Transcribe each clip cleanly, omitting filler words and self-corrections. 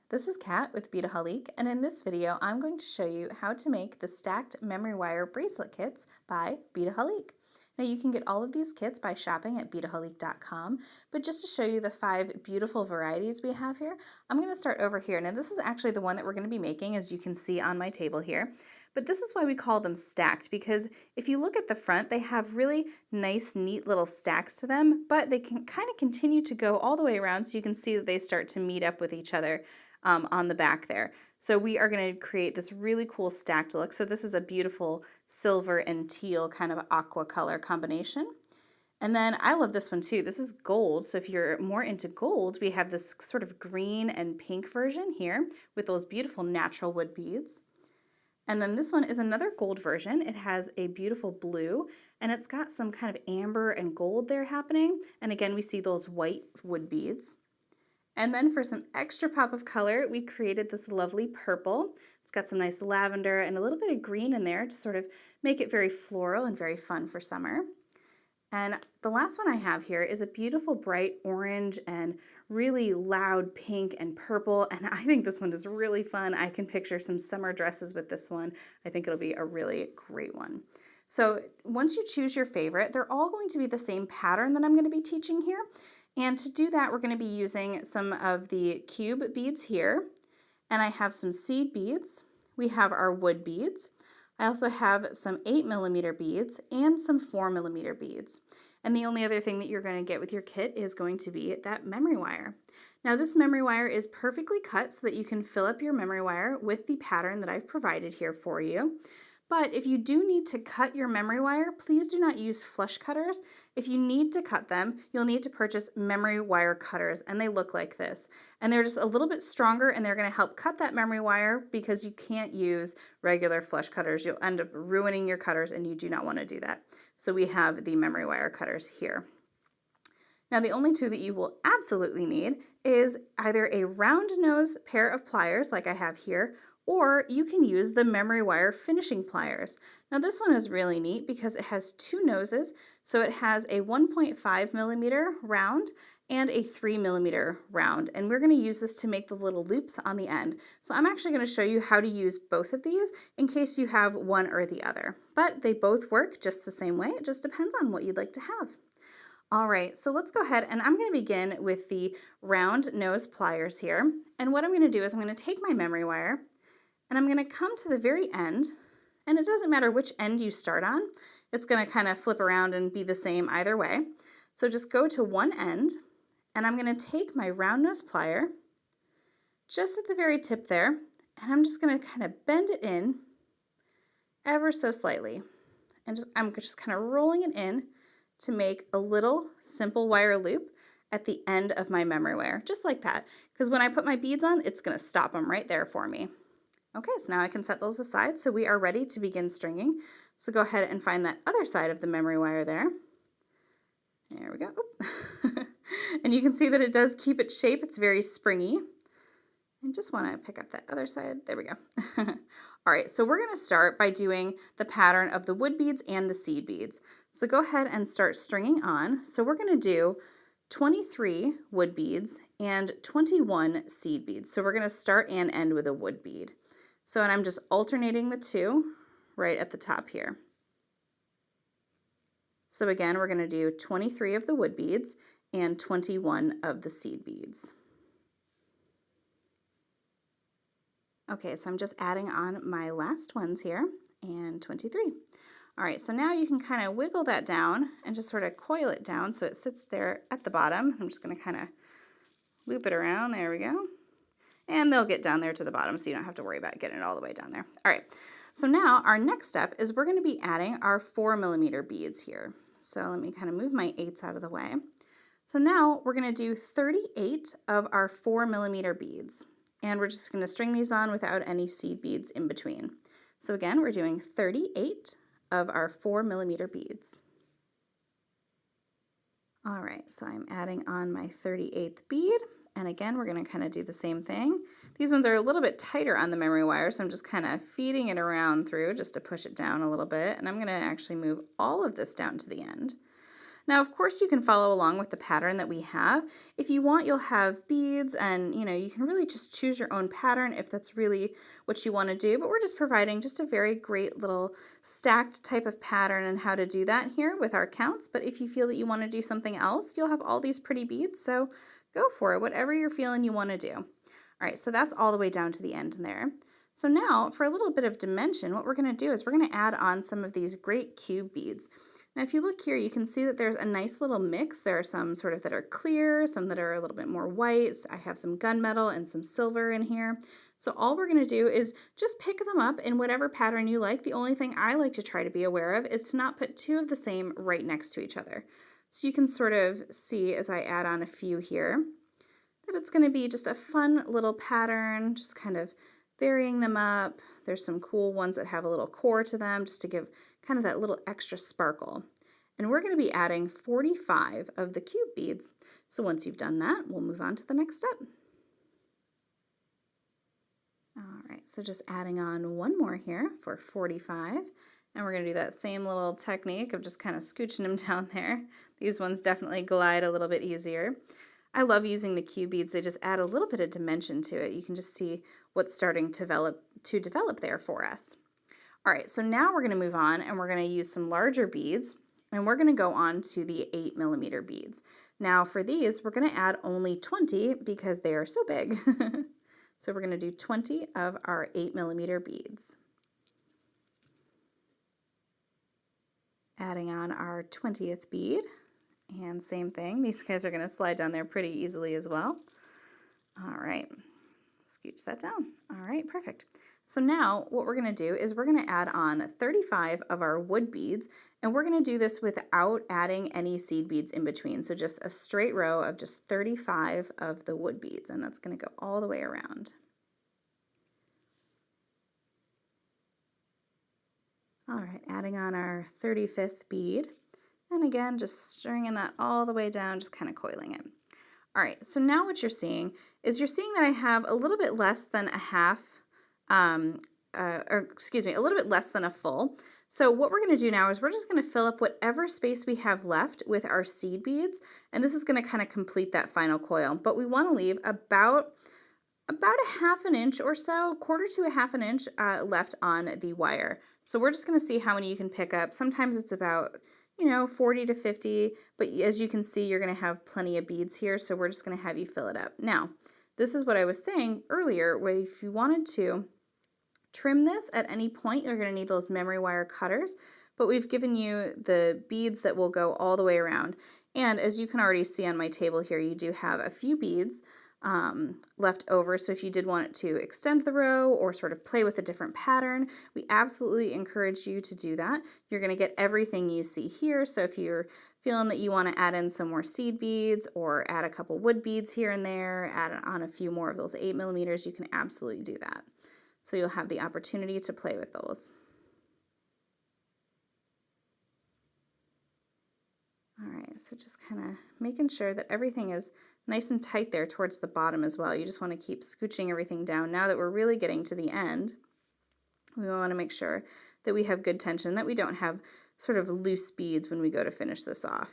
This is Kat with Beadaholique, and in this video I'm going to show you how to make the stacked memory wire bracelet kits by Beadaholique. Now you can get all of these kits by shopping at beadaholique.com, but just to show you the 5 beautiful varieties we have here, I'm going to start over here. Now this is actually the one that we're going to be making, as you can see on my table here. But this is why we call them stacked, because if you look at the front, they have really nice, neat little stacks to them, but they can kind of continue to go all the way around, so you can see that they start to meet up with each other on the back there. So we are going to create this really cool stacked look. So this is a beautiful silver and teal kind of aqua color combination. And then I love this one too. This is gold. So if you're more into gold, we have this sort of green and pink version here with those beautiful natural wood beads. And then this one is another gold version. It has a beautiful blue and it's got some kind of amber and gold there happening. And again, we see those white wood beads. And then for some extra pop of color, we created this lovely purple. It's got some nice lavender and a little bit of green in there to sort of make it very floral and very fun for summer. And the last one I have here is a beautiful bright orange and really loud pink and purple, and I think this one is really fun. I can picture some summer dresses with this one. I think it'll be a really great one. So once you choose your favorite, they're all going to be the same pattern that I'm going to be teaching here. And to do that, we're going to be using some of the cube beads here, and I have some seed beads. We have our wood beads. I also have some 8mm beads and some 4mm beads. And the only other thing that you're going to get with your kit is going to be that memory wire. Now this memory wire is perfectly cut so that you can fill up your memory wire with the pattern that I've provided here for you. But if you do need to cut your memory wire, please do not use flush cutters. If you need to cut them, you'll need to purchase memory wire cutters, and they look like this. And they're just a little bit stronger, and they're going to help cut that memory wire because you can't use regular flush cutters. You'll end up ruining your cutters, and you do not want to do that. So we have the memory wire cutters here. Now the only two that you will absolutely need is either a round nose pair of pliers like I have here, or you can use the memory wire finishing pliers. Now this one is really neat because it has 2 noses, so it has a 1.5mm round and a 3mm round, and we're going to use this to make the little loops on the end. So I'm actually going to show you how to use both of these in case you have one or the other. But they both work just the same way, it just depends on what you'd like to have. All right, so let's go ahead and I'm going to begin with the round nose pliers here. And what I'm going to do is I'm going to take my memory wire, and I'm going to come to the very end, and it doesn't matter which end you start on. It's going to kind of flip around and be the same either way. So just go to one end, and I'm going to take my round nose plier just at the very tip there, and I'm just going to kind of bend it in ever so slightly. And I'm just kind of rolling it in to make a little simple wire loop at the end of my memory wire, just like that. Because when I put my beads on, it's going to stop them right there for me. Okay, so now I can set those aside, so we are ready to begin stringing. So go ahead and find that other side of the memory wire there. There we go. And you can see that it does keep its shape. It's very springy. I just want to pick up that other side. There we go. All right, so we're going to start by doing the pattern of the wood beads and the seed beads. So go ahead and start stringing on. So we're going to do 23 wood beads and 21 seed beads. So we're going to start and end with a wood bead. So, and I'm just alternating the two right at the top here. So again, we're going to do 23 of the wood beads and 21 of the seed beads. Okay, so I'm just adding on my last ones here, and 23. All right, so now you can kind of wiggle that down and just sort of coil it down so it sits there at the bottom. I'm just going to kind of loop it around. There we go. And they'll get down there to the bottom, so you don't have to worry about getting it all the way down there. All right, so now our next step is we're going to be adding our 4mm beads here. So let me kind of move my 8s out of the way. So now we're going to do 38 of our 4mm beads. And we're just going to string these on without any seed beads in between. So again, we're doing 38 of our 4mm beads. All right, so I'm adding on my 38th bead. And again, we're going to kind of do the same thing. These ones are a little bit tighter on the memory wire, so I'm just kind of feeding it around through just to push it down a little bit. And I'm going to actually move all of this down to the end. Now, of course, you can follow along with the pattern that we have. If you want, you'll have beads and, you can really just choose your own pattern if that's really what you want to do. But we're just providing just a very great little stacked type of pattern and how to do that here with our counts. But if you feel that you want to do something else, you'll have all these pretty beads. So go for it, whatever you're feeling you want to do. All right, so that's all the way down to the end there. So now for a little bit of dimension, what we're going to do is we're going to add on some of these great cube beads. Now if you look here, you can see that there's a nice little mix. There are some sort of that are clear, some that are a little bit more white. I have some gunmetal and some silver in here. So all we're going to do is just pick them up in whatever pattern you like. The only thing I like to try to be aware of is to not put two of the same right next to each other. So you can sort of see as I add on a few here that it's going to be just a fun little pattern, just kind of varying them up. There's some cool ones that have a little core to them just to give kind of that little extra sparkle. And we're going to be adding 45 of the cube beads. So once you've done that, we'll move on to the next step. All right, so just adding on one more here for 45. And we're going to do that same little technique of just kind of scooching them down there. These ones definitely glide a little bit easier. I love using the cube beads. They just add a little bit of dimension to it. You can just see what's starting to develop there for us. All right, so now we're going to move on and we're going to use some larger beads and we're going to go on to the 8mm beads. Now for these, we're going to add only 20 because they are so big. So we're going to do 20 of our 8mm beads. Adding on our 20th bead. And same thing, these guys are going to slide down there pretty easily as well. All right, scooch that down. All right, perfect. So now what we're going to do is we're going to add on 35 of our wood beads, and we're going to do this without adding any seed beads in between. So just a straight row of just 35 of the wood beads, and that's going to go all the way around. All right, adding on our 35th bead. And again, just stringing that all the way down, just kind of coiling it. All right, so now what you're seeing is that I have a little bit less than a half, a little bit less than a full. So what we're going to do now is we're just going to fill up whatever space we have left with our seed beads, and this is going to kind of complete that final coil. But we want to leave about a half an inch or so, quarter to a half an inch left on the wire. So we're just going to see how many you can pick up. Sometimes it's about 40 to 50, but as you can see, you're going to have plenty of beads here, so we're just going to have you fill it up. Now, this is what I was saying earlier, where if you wanted to trim this at any point, you're going to need those memory wire cutters, but we've given you the beads that will go all the way around. And as you can already see on my table here, you do have a few beads left over, so if you did want it to extend the row or sort of play with a different pattern, we absolutely encourage you to do that. You're going to get everything you see here, so if you're feeling that you want to add in some more seed beads or add a couple wood beads here and there, add on a few more of those 8mm, you can absolutely do that. So you'll have the opportunity to play with those. All right, so just kind of making sure that everything is nice and tight there towards the bottom as well. You just want to keep scooching everything down. Now that we're really getting to the end, we want to make sure that we have good tension, that we don't have sort of loose beads when we go to finish this off.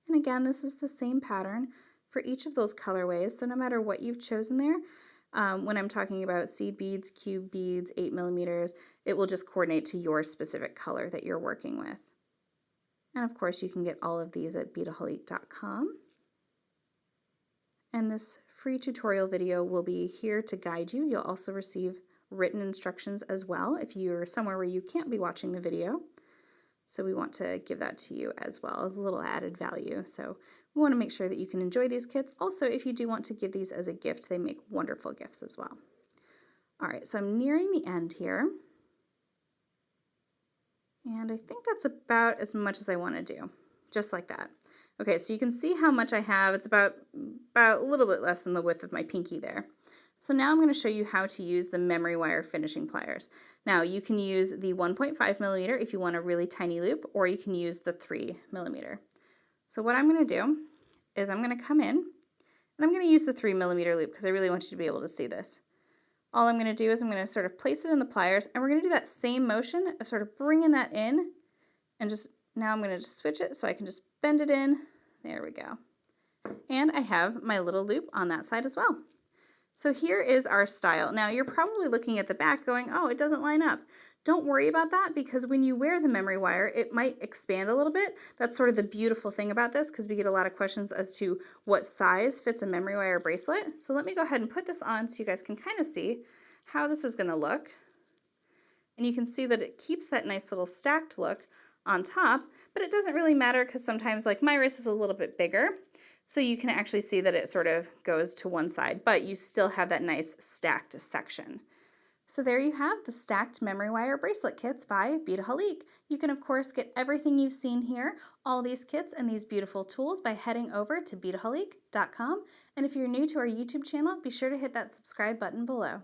And again, this is the same pattern for each of those colorways, so no matter what you've chosen there, when I'm talking about seed beads, cube beads, 8mm, it will just coordinate to your specific color that you're working with. And of course, you can get all of these at beadaholique.com. And this free tutorial video will be here to guide you. You'll also receive written instructions as well if you're somewhere where you can't be watching the video. So we want to give that to you as well, as a little added value. So we want to make sure that you can enjoy these kits. Also, if you do want to give these as a gift, they make wonderful gifts as well. All right, so I'm nearing the end here. And I think that's about as much as I want to do, just like that. Okay, so you can see how much I have. It's about a little bit less than the width of my pinky there. So now I'm going to show you how to use the memory wire finishing pliers. Now you can use the 1.5mm if you want a really tiny loop, or you can use the 3mm. So what I'm going to do is I'm going to come in and I'm going to use the 3mm loop because I really want you to be able to see this. all I'm going to do is I'm going to sort of place it in the pliers, and we're going to do that same motion of sort of bringing that in, and just now I'm going to just switch it so I can just bend it in. There we go. And I have my little loop on that side as well. So here is our style. Now you're probably looking at the back going, oh, it doesn't line up. Don't worry about that, because when you wear the memory wire, it might expand a little bit. That's sort of the beautiful thing about this, because we get a lot of questions as to what size fits a memory wire bracelet. So let me go ahead and put this on so you guys can kind of see how this is going to look. And you can see that it keeps that nice little stacked look on top, but it doesn't really matter because sometimes, like, my wrist is a little bit bigger, so you can actually see that it sort of goes to one side, but you still have that nice stacked section. So there you have the stacked memory wire bracelet kits by Beadaholique. You can of course get everything you've seen here, all these kits and these beautiful tools, by heading over to beadaholique.com. And if you're new to our YouTube channel, be sure to hit that subscribe button below.